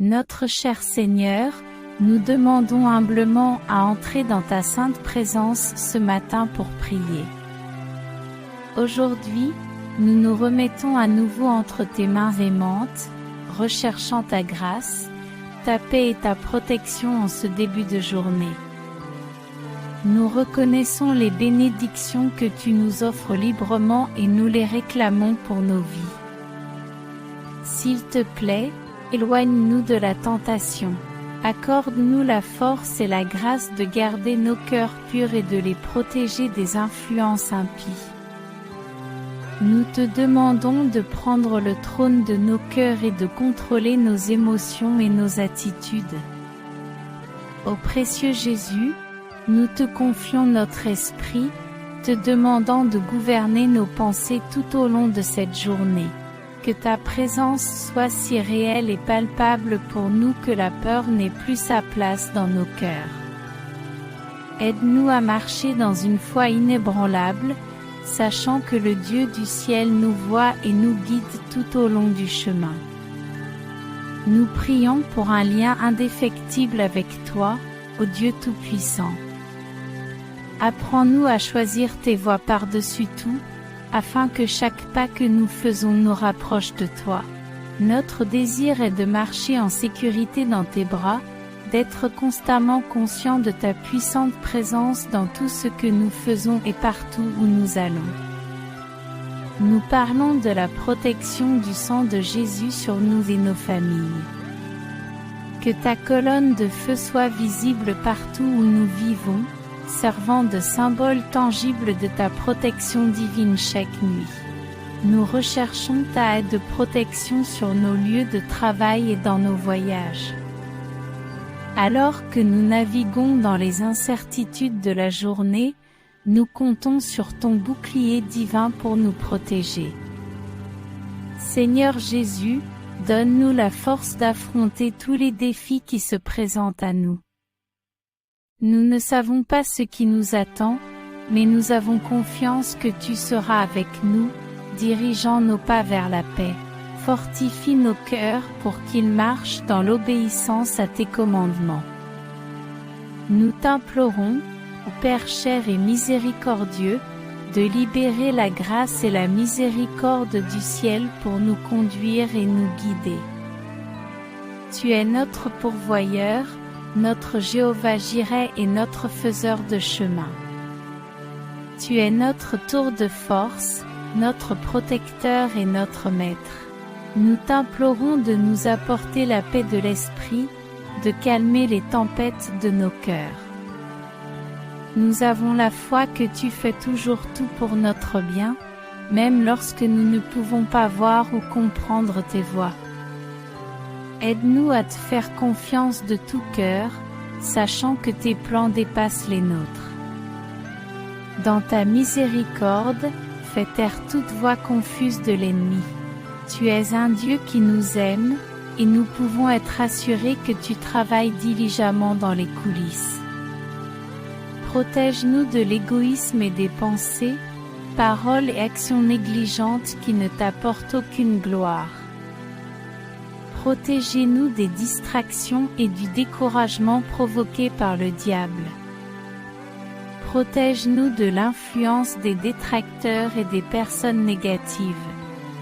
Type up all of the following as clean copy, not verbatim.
Notre cher Seigneur, nous demandons humblement à entrer dans ta sainte présence ce matin pour prier. Aujourd'hui, nous nous remettons à nouveau entre tes mains aimantes, recherchant ta grâce, ta paix et ta protection en ce début de journée. Nous reconnaissons les bénédictions que tu nous offres librement et nous les réclamons pour nos vies. S'il te plaît, éloigne-nous de la tentation. Accorde-nous la force et la grâce de garder nos cœurs purs et de les protéger des influences impies. Nous te demandons de prendre le trône de nos cœurs et de contrôler nos émotions et nos attitudes. Ô précieux Jésus, nous te confions notre esprit, te demandant de gouverner nos pensées tout au long de cette journée. Que ta présence soit si réelle et palpable pour nous que la peur n'ait plus sa place dans nos cœurs. Aide-nous à marcher dans une foi inébranlable, sachant que le Dieu du ciel nous voit et nous guide tout au long du chemin. Nous prions pour un lien indéfectible avec toi, ô Dieu Tout-Puissant. Apprends-nous à choisir tes voies par-dessus tout, afin que chaque pas que nous faisons nous rapproche de toi. Notre désir est de marcher en sécurité dans tes bras, d'être constamment conscient de ta puissante présence dans tout ce que nous faisons et partout où nous allons. Nous parlons de la protection du sang de Jésus sur nous et nos familles. Que ta colonne de feu soit visible partout où nous vivons, servant de symbole tangible de ta protection divine chaque nuit. Nous recherchons ta aide de protection sur nos lieux de travail et dans nos voyages. Alors que nous naviguons dans les incertitudes de la journée, nous comptons sur ton bouclier divin pour nous protéger. Seigneur Jésus, donne-nous la force d'affronter tous les défis qui se présentent à nous. Nous ne savons pas ce qui nous attend, mais nous avons confiance que tu seras avec nous, dirigeant nos pas vers la paix. Fortifie nos cœurs pour qu'ils marchent dans l'obéissance à tes commandements. Nous t'implorons, ô Père cher et miséricordieux, de libérer la grâce et la miséricorde du ciel pour nous conduire et nous guider. Tu es notre pourvoyeur, notre Jéhovah Jireh et notre faiseur de chemin. Tu es notre tour de force, notre protecteur et notre maître. Nous t'implorons de nous apporter la paix de l'esprit, de calmer les tempêtes de nos cœurs. Nous avons la foi que tu fais toujours tout pour notre bien, même lorsque nous ne pouvons pas voir ou comprendre tes voies. Aide-nous à te faire confiance de tout cœur, sachant que tes plans dépassent les nôtres. Dans ta miséricorde, fais taire toute voix confuse de l'ennemi. Tu es un Dieu qui nous aime, et nous pouvons être assurés que tu travailles diligemment dans les coulisses. Protège-nous de l'égoïsme et des pensées, paroles et actions négligentes qui ne t'apportent aucune gloire. Protégez-nous des distractions et du découragement provoqués par le diable. Protège-nous de l'influence des détracteurs et des personnes négatives.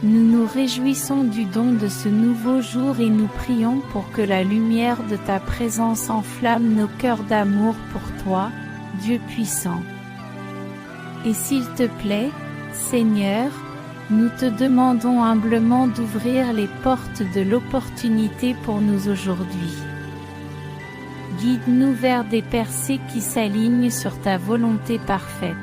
Nous nous réjouissons du don de ce nouveau jour et nous prions pour que la lumière de ta présence enflamme nos cœurs d'amour pour toi, Dieu puissant. Et s'il te plaît, Seigneur, nous te demandons humblement d'ouvrir les portes de l'opportunité pour nous aujourd'hui. Guide-nous vers des percées qui s'alignent sur ta volonté parfaite.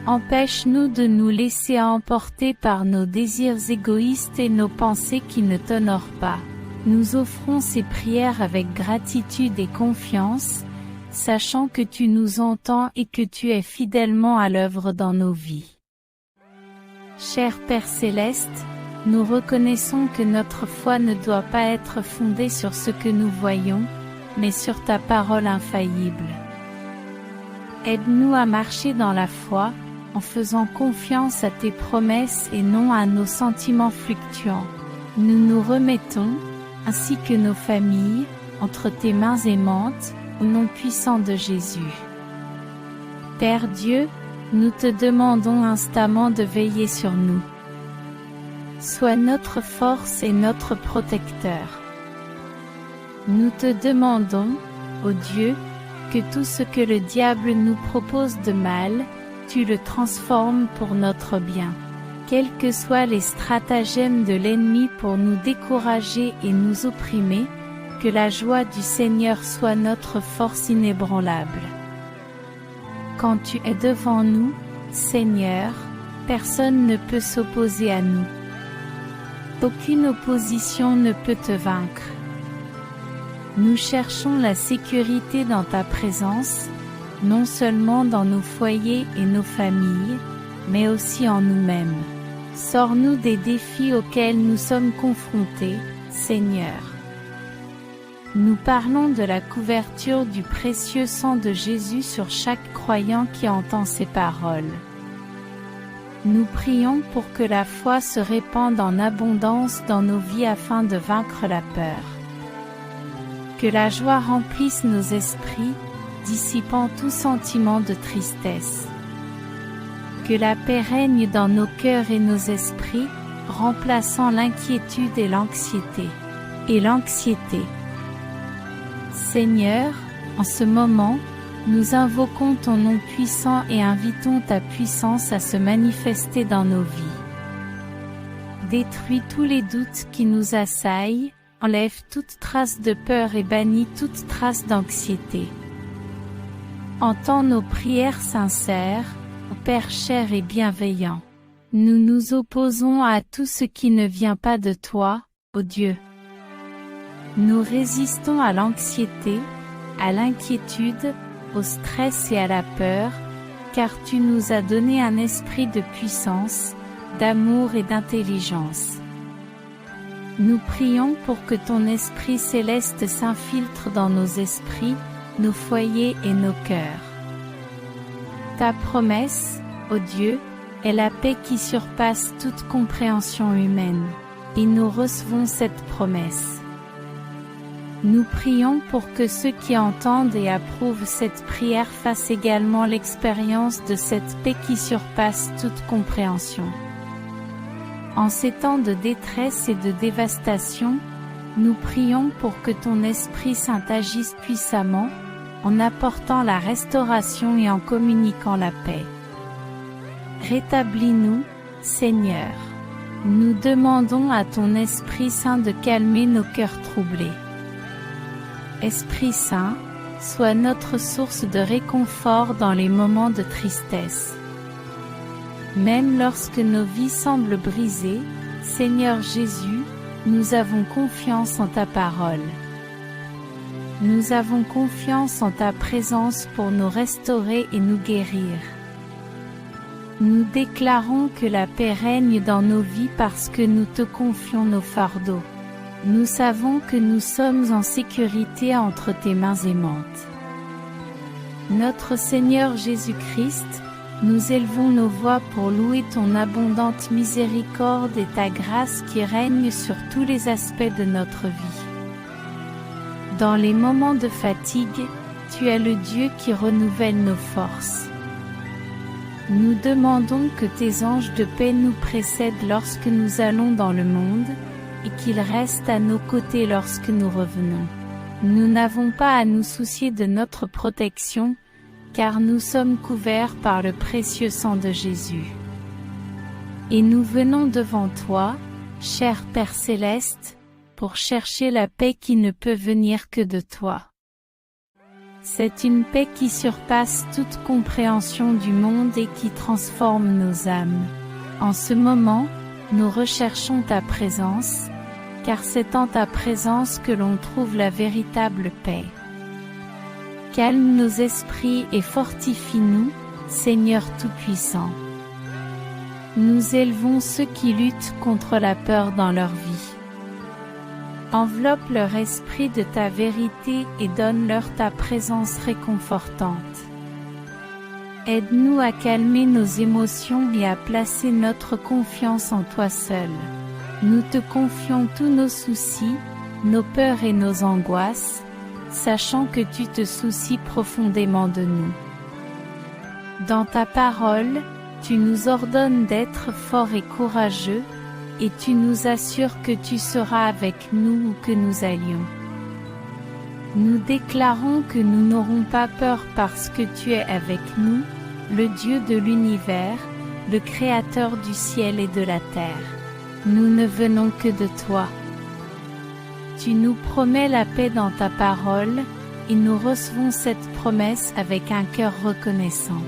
Empêche-nous de nous laisser emporter par nos désirs égoïstes et nos pensées qui ne t'honorent pas. Nous offrons ces prières avec gratitude et confiance, sachant que tu nous entends et que tu es fidèlement à l'œuvre dans nos vies. Cher Père Céleste, nous reconnaissons que notre foi ne doit pas être fondée sur ce que nous voyons, mais sur ta parole infaillible. Aide-nous à marcher dans la foi, en faisant confiance à tes promesses et non à nos sentiments fluctuants. Nous nous remettons, ainsi que nos familles, entre tes mains aimantes, au nom puissant de Jésus. Père Dieu, nous te demandons instamment de veiller sur nous. Sois notre force et notre protecteur. Nous te demandons, ô Dieu, que tout ce que le diable nous propose de mal, tu le transformes pour notre bien. Quels que soient les stratagèmes de l'ennemi pour nous décourager et nous opprimer, que la joie du Seigneur soit notre force inébranlable. Quand tu es devant nous, Seigneur, personne ne peut s'opposer à nous. Aucune opposition ne peut te vaincre. Nous cherchons la sécurité dans ta présence, non seulement dans nos foyers et nos familles, mais aussi en nous-mêmes. Sors-nous des défis auxquels nous sommes confrontés, Seigneur. Nous parlons de la couverture du précieux sang de Jésus sur chaque croyant qui entend ces paroles. Nous prions pour que la foi se répande en abondance dans nos vies afin de vaincre la peur. Que la joie remplisse nos esprits, dissipant tout sentiment de tristesse. Que la paix règne dans nos cœurs et nos esprits, remplaçant l'inquiétude et l'anxiété. Seigneur, en ce moment, nous invoquons ton nom puissant et invitons ta puissance à se manifester dans nos vies. Détruis tous les doutes qui nous assaillent, enlève toute trace de peur et bannis toute trace d'anxiété. Entends nos prières sincères, ô Père cher et bienveillant. Nous nous opposons à tout ce qui ne vient pas de toi, ô Dieu. Nous résistons à l'anxiété, à l'inquiétude, au stress et à la peur, car tu nous as donné un esprit de puissance, d'amour et d'intelligence. Nous prions pour que ton Esprit céleste s'infiltre dans nos esprits, nos foyers et nos cœurs. Ta promesse, ô Dieu, est la paix qui surpasse toute compréhension humaine, et nous recevons cette promesse. Nous prions pour que ceux qui entendent et approuvent cette prière fassent également l'expérience de cette paix qui surpasse toute compréhension. En ces temps de détresse et de dévastation, nous prions pour que ton Esprit Saint agisse puissamment, en apportant la restauration et en communiquant la paix. Rétablis-nous, Seigneur. Nous demandons à ton Esprit Saint de calmer nos cœurs troublés. Esprit Saint, sois notre source de réconfort dans les moments de tristesse. Même lorsque nos vies semblent brisées, Seigneur Jésus, nous avons confiance en ta parole. Nous avons confiance en ta présence pour nous restaurer et nous guérir. Nous déclarons que la paix règne dans nos vies parce que nous te confions nos fardeaux. Nous savons que nous sommes en sécurité entre tes mains aimantes. Notre Seigneur Jésus-Christ, nous élevons nos voix pour louer ton abondante miséricorde et ta grâce qui règne sur tous les aspects de notre vie. Dans les moments de fatigue, tu es le Dieu qui renouvelle nos forces. Nous demandons que tes anges de paix nous précèdent lorsque nous allons dans le monde, et qu'ils restent à nos côtés lorsque nous revenons. Nous n'avons pas à nous soucier de notre protection, car nous sommes couverts par le précieux sang de Jésus. Et nous venons devant toi, cher Père céleste, pour chercher la paix qui ne peut venir que de toi. C'est une paix qui surpasse toute compréhension du monde et qui transforme nos âmes. En ce moment, nous recherchons ta présence, car c'est en ta présence que l'on trouve la véritable paix. Calme nos esprits et fortifie-nous, Seigneur Tout-Puissant. Nous élevons ceux qui luttent contre la peur dans leur vie. Enveloppe leur esprit de ta vérité et donne-leur ta présence réconfortante. Aide-nous à calmer nos émotions et à placer notre confiance en toi seul. Nous te confions tous nos soucis, nos peurs et nos angoisses, sachant que tu te soucies profondément de nous. Dans ta parole, tu nous ordonnes d'être forts et courageux, et tu nous assures que tu seras avec nous où que nous allions. Nous déclarons que nous n'aurons pas peur parce que tu es avec nous, le Dieu de l'univers, le Créateur du ciel et de la terre. Nous ne venons que de toi. Tu nous promets la paix dans ta parole, et nous recevons cette promesse avec un cœur reconnaissant.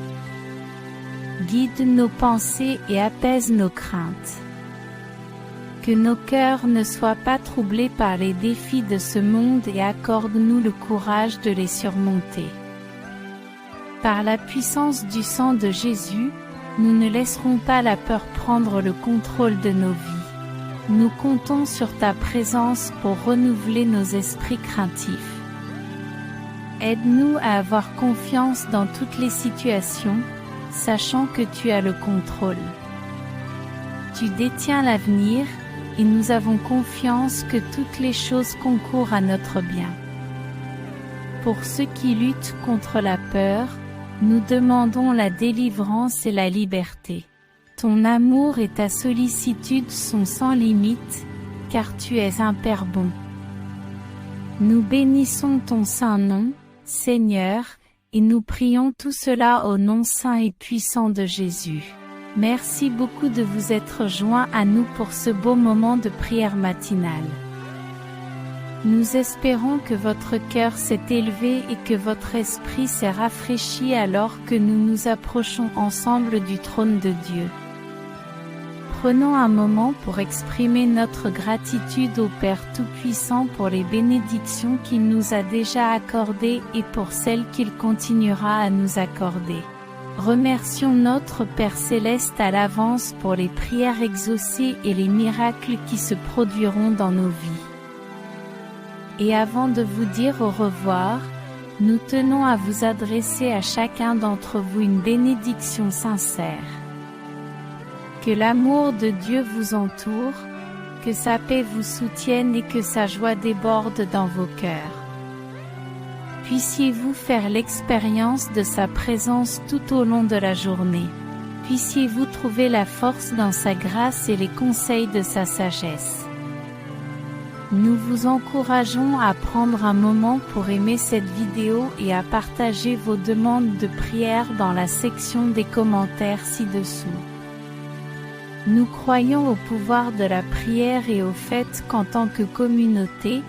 Guide nos pensées et apaise nos craintes. Que nos cœurs ne soient pas troublés par les défis de ce monde et accorde-nous le courage de les surmonter. Par la puissance du sang de Jésus, nous ne laisserons pas la peur prendre le contrôle de nos vies. Nous comptons sur ta présence pour renouveler nos esprits craintifs. Aide-nous à avoir confiance dans toutes les situations, sachant que tu as le contrôle. Tu détiens l'avenir, et nous avons confiance que toutes les choses concourent à notre bien. Pour ceux qui luttent contre la peur, nous demandons la délivrance et la liberté. Ton amour et ta sollicitude sont sans limite, car tu es un Père bon. Nous bénissons ton saint nom, Seigneur, et nous prions tout cela au nom saint et puissant de Jésus. Merci beaucoup de vous être joints à nous pour ce beau moment de prière matinale. Nous espérons que votre cœur s'est élevé et que votre esprit s'est rafraîchi alors que nous nous approchons ensemble du trône de Dieu. Prenons un moment pour exprimer notre gratitude au Père Tout-Puissant pour les bénédictions qu'il nous a déjà accordées et pour celles qu'il continuera à nous accorder. Remercions notre Père Céleste à l'avance pour les prières exaucées et les miracles qui se produiront dans nos vies. Et avant de vous dire au revoir, nous tenons à vous adresser à chacun d'entre vous une bénédiction sincère. Que l'amour de Dieu vous entoure, que sa paix vous soutienne et que sa joie déborde dans vos cœurs. Puissiez-vous faire l'expérience de sa présence tout au long de la journée. Puissiez-vous trouver la force dans sa grâce et les conseils de sa sagesse. Nous vous encourageons à prendre un moment pour aimer cette vidéo et à partager vos demandes de prière dans la section des commentaires ci-dessous. Nous croyons au pouvoir de la prière et au fait qu'en tant que communauté,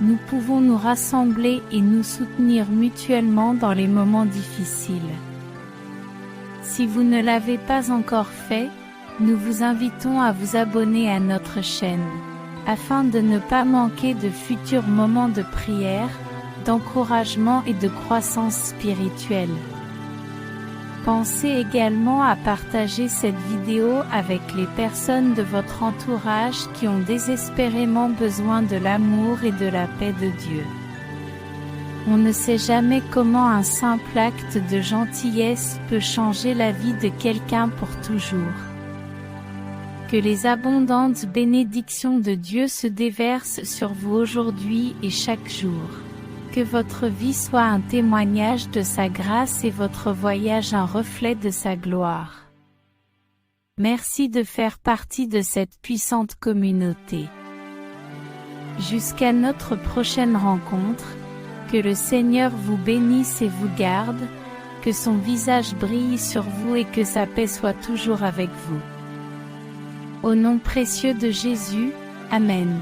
nous pouvons nous rassembler et nous soutenir mutuellement dans les moments difficiles. Si vous ne l'avez pas encore fait, nous vous invitons à vous abonner à notre chaîne, afin de ne pas manquer de futurs moments de prière, d'encouragement et de croissance spirituelle. Pensez également à partager cette vidéo avec les personnes de votre entourage qui ont désespérément besoin de l'amour et de la paix de Dieu. On ne sait jamais comment un simple acte de gentillesse peut changer la vie de quelqu'un pour toujours. Que les abondantes bénédictions de Dieu se déversent sur vous aujourd'hui et chaque jour. Que votre vie soit un témoignage de sa grâce et votre voyage un reflet de sa gloire. Merci de faire partie de cette puissante communauté. Jusqu'à notre prochaine rencontre, que le Seigneur vous bénisse et vous garde, que son visage brille sur vous et que sa paix soit toujours avec vous. Au nom précieux de Jésus, Amen.